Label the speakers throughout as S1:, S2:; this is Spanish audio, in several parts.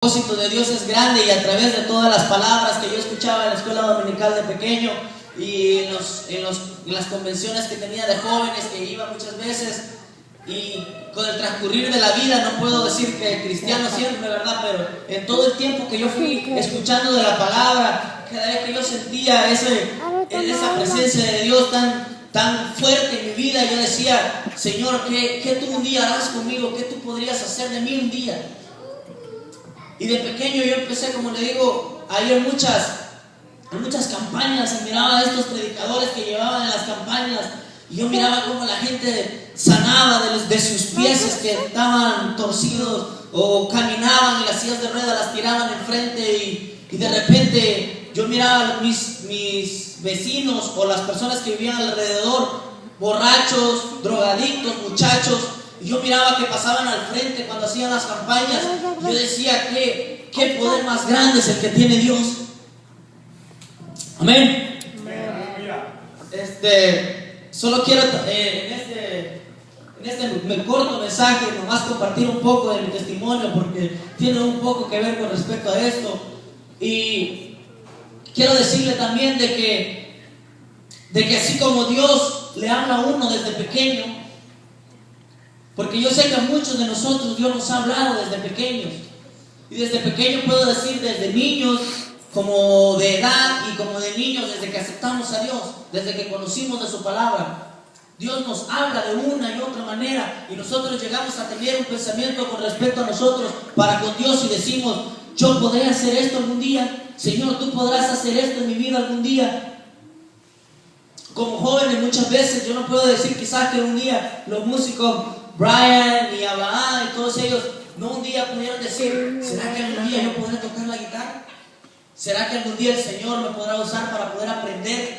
S1: El propósito de Dios es grande, y a través de todas las palabras que yo escuchaba en la escuela dominical de pequeño y en las convenciones que tenía de jóvenes, que iba muchas veces, y con el transcurrir de la vida, no puedo decir que cristiano siempre, ¿verdad? Pero en todo el tiempo que yo fui escuchando de la palabra, cada vez que yo sentía esa presencia de Dios tan fuerte en mi vida, yo decía: Señor, ¿qué tú un día harás conmigo? ¿Qué tú podrías hacer de mí un día? Y de pequeño yo empecé, como le digo, a ir en muchas campañas, y miraba a estos predicadores que llevaban en las campañas, y yo miraba cómo la gente sanaba de sus pies que estaban torcidos, o caminaban y las sillas de ruedas las tiraban enfrente, y de repente yo miraba a mis vecinos o las personas que vivían alrededor, borrachos, drogadictos, muchachos. Y yo miraba que pasaban al frente cuando hacían las campañas. Yo decía: ¿qué poder más grande es el que tiene Dios? Amén. Solo quiero en este corto mensaje nomás compartir un poco de mi testimonio, porque tiene un poco que ver con respecto a esto. Y quiero decirle también de que así como Dios le habla a uno desde pequeño, porque yo sé que a muchos de nosotros Dios nos ha hablado desde pequeños. Y desde pequeño puedo decir, desde niños, como de edad, y como de niños desde que aceptamos a Dios, desde que conocimos de su palabra. Dios nos habla de una y otra manera, y nosotros llegamos a tener un pensamiento con respecto a nosotros para con Dios, y decimos: yo podré hacer esto algún día. Señor, tú podrás hacer esto en mi vida algún día. Como jóvenes muchas veces yo no puedo decir quizás que un día los músicos Brian y Abraham y todos ellos no un día pudieron decir: ¿será que algún día yo podré tocar la guitarra? ¿Será que algún día el Señor me podrá usar para poder aprender?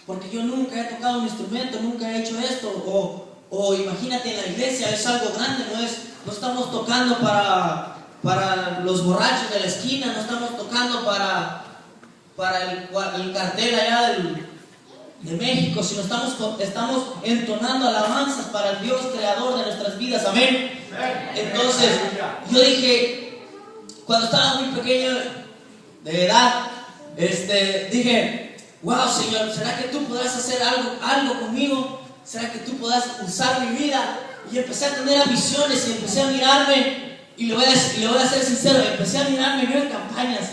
S1: Porque yo nunca he tocado un instrumento, nunca he hecho esto. O imagínate, en la iglesia es algo grande, no estamos tocando para los borrachos de la esquina, no estamos tocando para el cartel allá de México, sino estamos entonando alabanzas para el Dios creador de nuestras vidas. Amén. Entonces yo dije, cuando estaba muy pequeño de edad, dije: wow, Señor, ¿será que tú podrás hacer algo conmigo? ¿Será que tú podrás usar mi vida? Y empecé a tener ambiciones, y empecé a mirarme, y le voy a ser sincero, empecé a mirarme yo en campañas.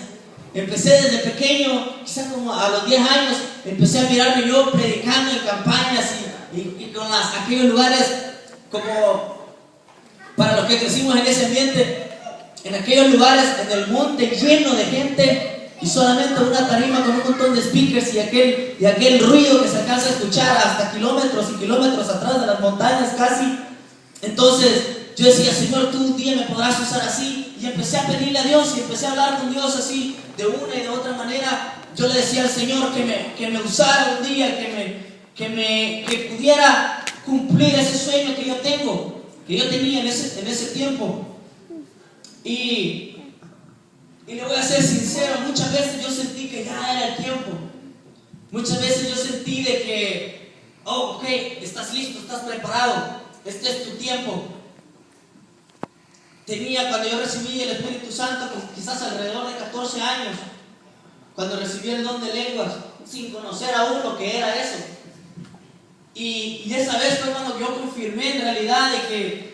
S1: Empecé desde pequeño, quizás como a los 10 años, empecé a mirarme yo predicando en campañas y con aquellos lugares, como para los que crecimos en ese ambiente, en aquellos lugares en el monte lleno de gente, y solamente una tarima con un montón de speakers y aquel ruido que se alcanza a escuchar hasta kilómetros y kilómetros atrás de las montañas casi. Entonces yo decía: Señor, tú un día me podrás usar así. Y empecé a pedirle a Dios, y empecé a hablar con Dios así, de una y de otra manera. Yo le decía al Señor que me usara un día, que pudiera cumplir ese sueño que yo tenía en ese tiempo. Y le voy a ser sincero, muchas veces yo sentí que ya era el tiempo. Muchas veces yo sentí de que: oh, ok, estás listo, estás preparado, este es tu tiempo. Cuando yo recibí el Espíritu Santo, quizás alrededor de 14 años, cuando recibí el don de lenguas, sin conocer aún lo que era eso. Y esa vez fue cuando yo confirmé en realidad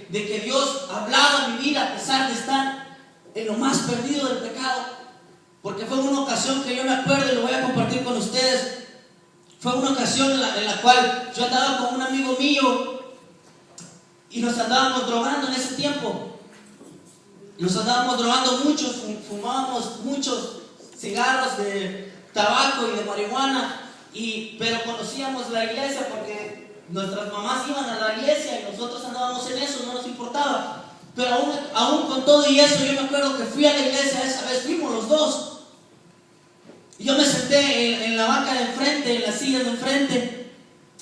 S1: de que Dios hablaba en mi vida, a pesar de estar en lo más perdido del pecado. Porque fue una ocasión que yo me acuerdo, y lo voy a compartir con ustedes. Fue una ocasión en la cual yo andaba con un amigo mío, y nos andábamos drogando en ese tiempo. Nos andábamos drogando mucho, fumábamos muchos cigarros de tabaco y de marihuana, pero conocíamos la iglesia porque nuestras mamás iban a la iglesia y nosotros andábamos en eso, no nos importaba. Pero aún con todo y eso, yo me acuerdo que fui a la iglesia esa vez, fuimos los dos. Y yo me senté en la banca de enfrente, en la silla de enfrente,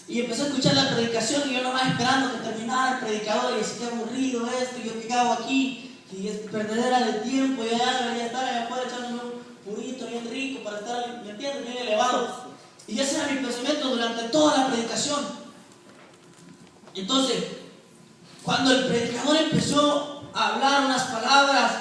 S1: y empecé a escuchar la predicación, y yo nomás esperando que terminara el predicador, y decía: qué aburrido esto, y yo llegaba aquí, y es perdedera de tiempo, y allá debería estar allá afuera echándome un purito bien rico para estar, ¿me entiendes?, bien elevado. Y ese era mi pensamiento durante toda la predicación. Entonces, cuando el predicador empezó a hablar unas palabras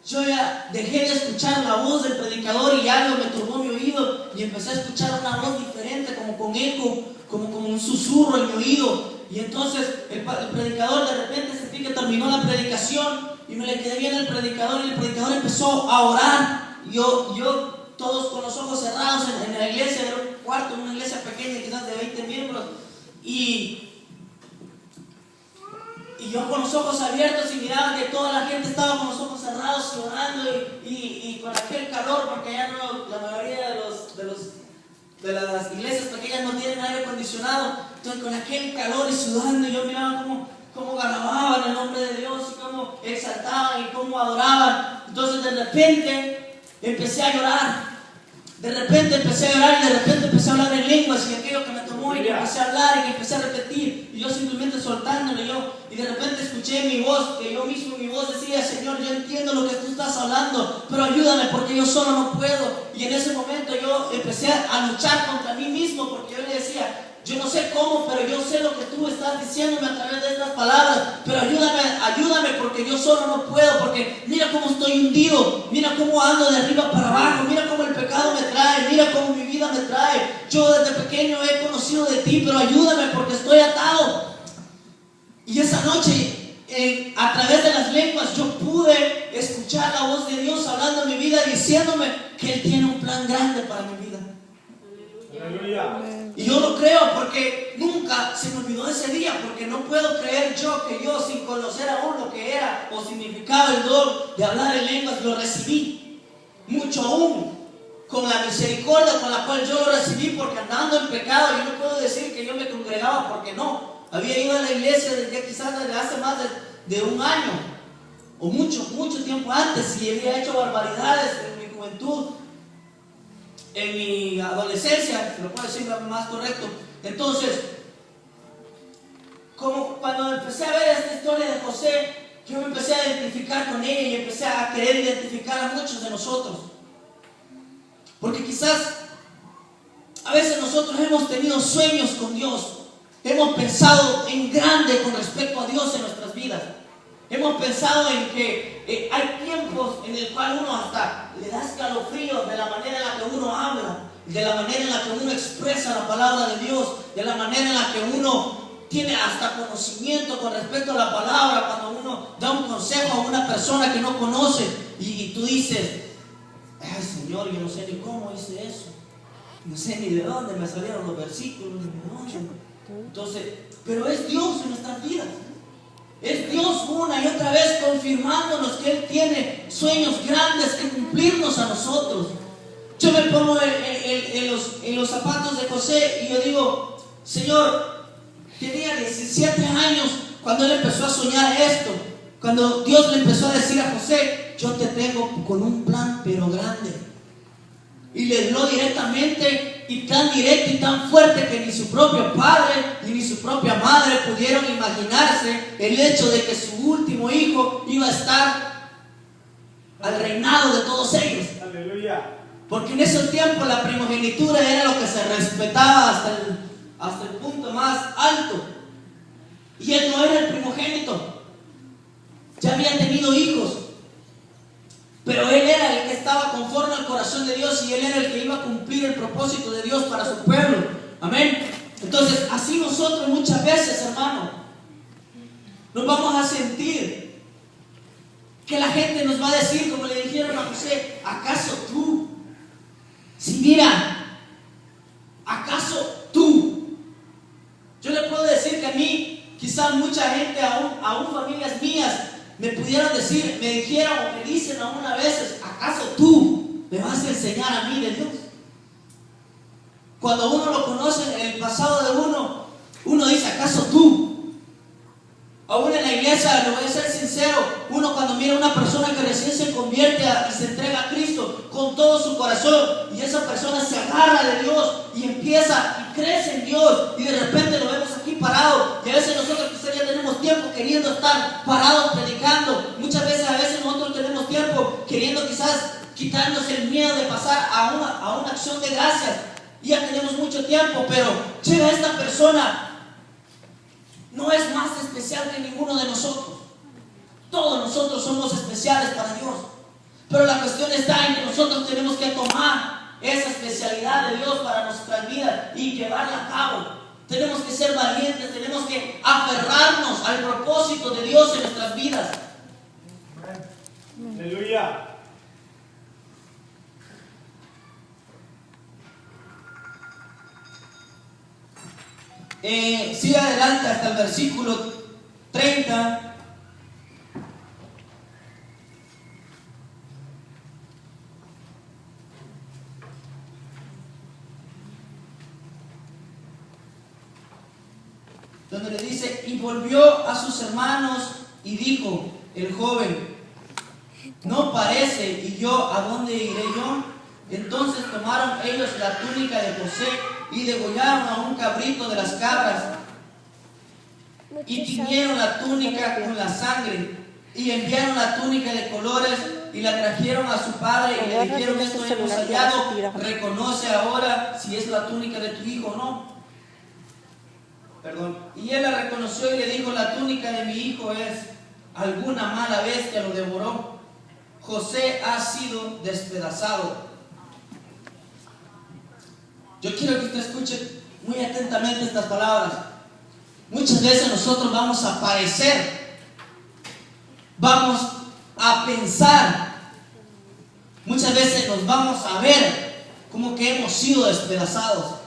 S1: yo ya dejé de escuchar la voz del predicador y algo me turbó mi oído y empecé a escuchar una voz diferente, como con eco, como un susurro en mi oído. Y entonces el predicador de repente sentí que terminó la predicación y me le quedé viendo al predicador y el predicador empezó a orar. Yo todos con los ojos cerrados en la iglesia, era un cuarto, una iglesia pequeña quizás de 20 miembros, y yo con los ojos abiertos y miraba que toda la gente estaba con los ojos cerrados y orando y con aquel calor, porque ya no, la mayoría de las iglesias pequeñas no tienen aire acondicionado. Entonces con aquel calor y sudando, yo miraba cómo alababan el nombre de Dios y cómo exaltaban y cómo adoraban. Entonces de repente empecé a llorar. De repente empecé a llorar y de repente empecé a hablar en lenguas y aquello que me tomó y que empecé a hablar y que empecé a repetir y yo simplemente soltándole y de repente escuché mi voz, que yo mismo mi voz decía: Señor, yo entiendo lo que tú estás hablando, pero ayúdame porque yo solo no puedo. Y en ese momento yo empecé a luchar contra mí mismo, porque yo le decía: yo no sé cómo, pero yo sé lo que tú estás diciéndome a través de estas palabras, pero ayúdame porque yo solo no puedo, porque mira cómo estoy hundido, mira cómo ando de arriba para abajo, mira cómo el pecado me trae, mira cómo mi vida me trae. Yo desde pequeño he conocido de ti, pero ayúdame porque estoy atado. Y esa noche, a través de las lenguas, yo pude escuchar la voz de Dios hablando en mi vida, diciéndome que Él tiene un plan grande para mi vida. Y yo lo creo porque nunca se me olvidó ese día, porque no puedo creer que yo sin conocer aún lo que era o significaba el don de hablar en lenguas, lo recibí. Mucho aún, con la misericordia con la cual yo lo recibí, porque andando en pecado, yo no puedo decir que yo me congregaba, porque no. Había ido a la iglesia quizás desde hace más de un año, o mucho tiempo antes, y había hecho barbaridades en mi juventud, en mi adolescencia, si lo puedo decir más correcto. Entonces, como cuando empecé a ver esta historia de José, yo me empecé a identificar con ella y empecé a querer identificar a muchos de nosotros. Porque quizás a veces nosotros hemos tenido sueños con Dios, hemos pensado en grande con respecto a Dios en nuestras vidas. Hemos pensado en que hay tiempos en el cual uno hasta le da escalofríos de la manera en la que uno habla, de la manera en la que uno expresa la palabra de Dios, de la manera en la que uno tiene hasta conocimiento con respecto a la palabra. Cuando uno da un consejo a una persona que no conoce y tú dices: ay, Señor, yo no sé ni cómo hice eso, no sé ni de dónde me salieron los versículos, ni de dónde. Entonces, pero es Dios en nuestras vidas. Es Dios una y otra vez confirmándonos que Él tiene sueños grandes que cumplirnos a nosotros. Yo me pongo en los zapatos de José y yo digo: Señor, tenía 17 años cuando Él empezó a soñar esto. Cuando Dios le empezó a decir a José: yo te tengo con un plan pero grande. Y le habló directamente y tan directo y tan fuerte que ni su propio padre ni su propia madre pudieron imaginarse el hecho de que su último hijo iba a estar al reinado de todos ellos. Aleluya. Porque en ese tiempo la primogenitura era lo que se respetaba hasta el punto más alto. Y él no era el primogénito, ya había tenido hijos, pero él era el que estaba conforme al corazón de Dios y él era el que iba a cumplir el propósito de Dios para su pueblo. Amén. Entonces, así nosotros muchas veces, hermano, nos vamos a sentir que la gente nos va a decir, como le dijeron a José: ¿acaso tú? Si mira, ¿acaso tú? Yo le puedo decir que a mí, quizás mucha gente, aún familias mías, me pudieran decir, me dijeron o me dicen aún a veces: ¿acaso tú me vas a enseñar a mí de Dios? Cuando uno lo conoce en el pasado de uno dice: ¿acaso tú? Aún en la iglesia, le voy a ser sincero, uno cuando mira a una persona que recién se convierte y se entrega a Cristo con todo su corazón, y esa persona se agarra de Dios y empieza y crece en Dios, y de repente lo vemos aquí parado, y a veces nosotros quizás ya tenemos tiempo queriendo estar parados predicando. Muchas veces, a veces nosotros tenemos tiempo queriendo quizás quitarnos el miedo de pasar a una acción de gracias, y ya tenemos mucho tiempo, pero llega esta persona, no es más especial que ninguno de nosotros. Todos nosotros somos especiales para Dios. nosotros tenemos que tomar esa especialidad de Dios para nuestras vidas y llevarla a cabo. Tenemos que ser valientes, tenemos que aferrarnos al propósito de Dios en nuestras vidas.
S2: Aleluya.
S1: Sigue adelante hasta el versículo 30. Donde le dice: y volvió a sus hermanos y dijo el joven: ¿no parece? ¿Y yo a dónde iré yo? Entonces tomaron ellos la túnica de José y degollaron a un cabrito de las cabras y tiñeron la túnica con la sangre y enviaron la túnica de colores y la trajeron a su padre y le dijeron: esto hemos hallado, reconoce ahora si es la túnica de tu hijo o no. Y él la reconoció y le dijo: la túnica de mi hijo es. Alguna mala bestia lo devoró. José ha sido despedazado. Yo quiero que usted escuche muy atentamente estas palabras. Muchas veces nosotros vamos a parecer, vamos a pensar, muchas veces nos vamos a ver como que hemos sido despedazados.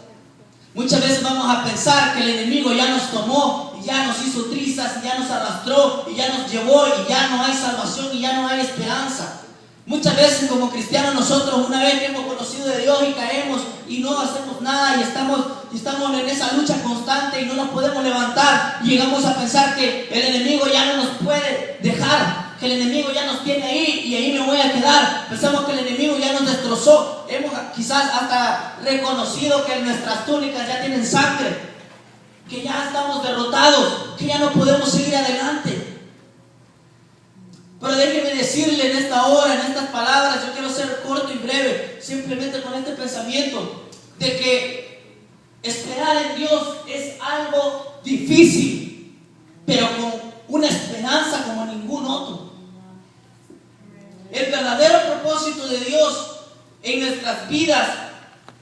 S1: Muchas veces vamos a pensar que el enemigo ya nos tomó y ya nos hizo trizas y ya nos arrastró y ya nos llevó y ya no hay salvación y ya no hay esperanza. Muchas veces como cristianos nosotros, una vez que hemos conocido de Dios y caemos y no hacemos nada y estamos en esa lucha constante y no nos podemos levantar, y llegamos a pensar que el enemigo ya no nos puede dejar, que el enemigo ya nos tiene ahí y ahí me voy a quedar. Pensamos que el enemigo ya nos destrozó. Hemos quizás hasta reconocido que nuestras túnicas ya tienen sangre, que ya estamos derrotados, que ya no podemos seguir adelante. Pero déjeme decirle en esta hora, en estas palabras, yo quiero ser corto y breve, simplemente con este pensamiento de que esperar en Dios es algo difícil, pero con una esperanza como ningún otro. El verdadero propósito de Dios en nuestras vidas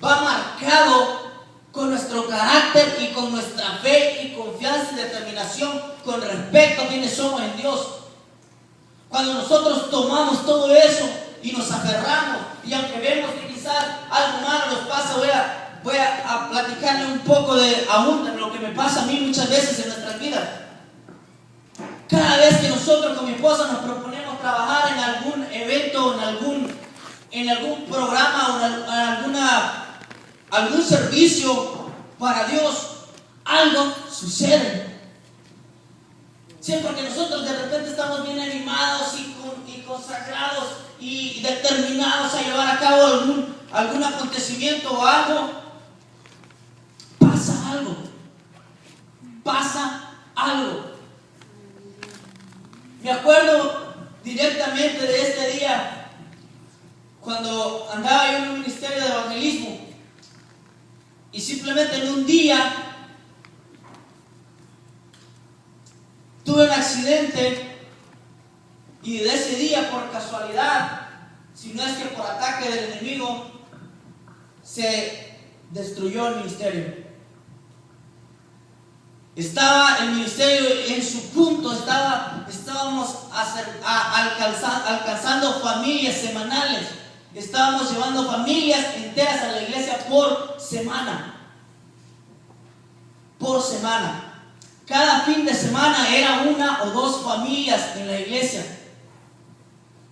S1: va marcado con nuestro carácter y con nuestra fe y confianza y determinación con respecto a quienes somos en Dios. Cuando nosotros tomamos todo eso y nos aferramos, y aunque vemos que quizás algo malo nos pasa, voy a platicarle un poco de aún de lo que me pasa a mí muchas veces en nuestras vidas. Cada vez que nosotros con mi esposa nos proponemos trabajar en algún evento, en algún programa o en algún servicio para Dios, algo sucede. Siempre que nosotros de repente estamos bien animados y consagrados y determinados a llevar a cabo algún acontecimiento o algo, pasa algo. Me acuerdo directamente de este día cuando andaba yo en un ministerio de evangelismo y simplemente en un día tuve un accidente, y de ese día, por casualidad, si no es que por ataque del enemigo, se destruyó el ministerio. Estaba el ministerio en su punto, estábamos alcanzando familias semanales, estábamos llevando familias enteras a la iglesia por semana. Cada fin de semana era una o dos familias en la iglesia.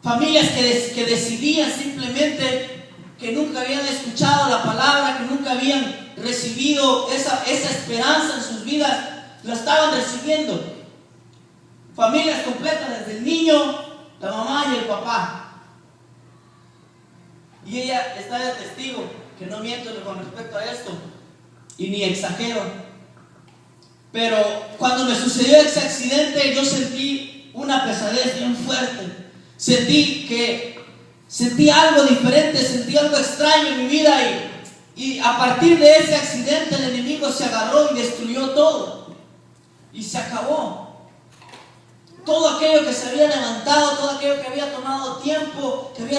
S1: Familias que decidían simplemente, que nunca habían escuchado la palabra, que nunca habían recibido esa esperanza en sus vidas, la estaban recibiendo. Familias completas, desde el niño, la mamá y el papá. Y ella está de testigo, que no miento con respecto a esto, y ni exagero. Pero cuando me sucedió ese accidente, yo sentí una pesadez bien fuerte. Sentí algo diferente, sentí algo extraño en mi vida, y a partir de ese accidente el enemigo se agarró y destruyó todo. Y se acabó. Todo aquello que se había levantado, todo aquello que había tomado tiempo, que había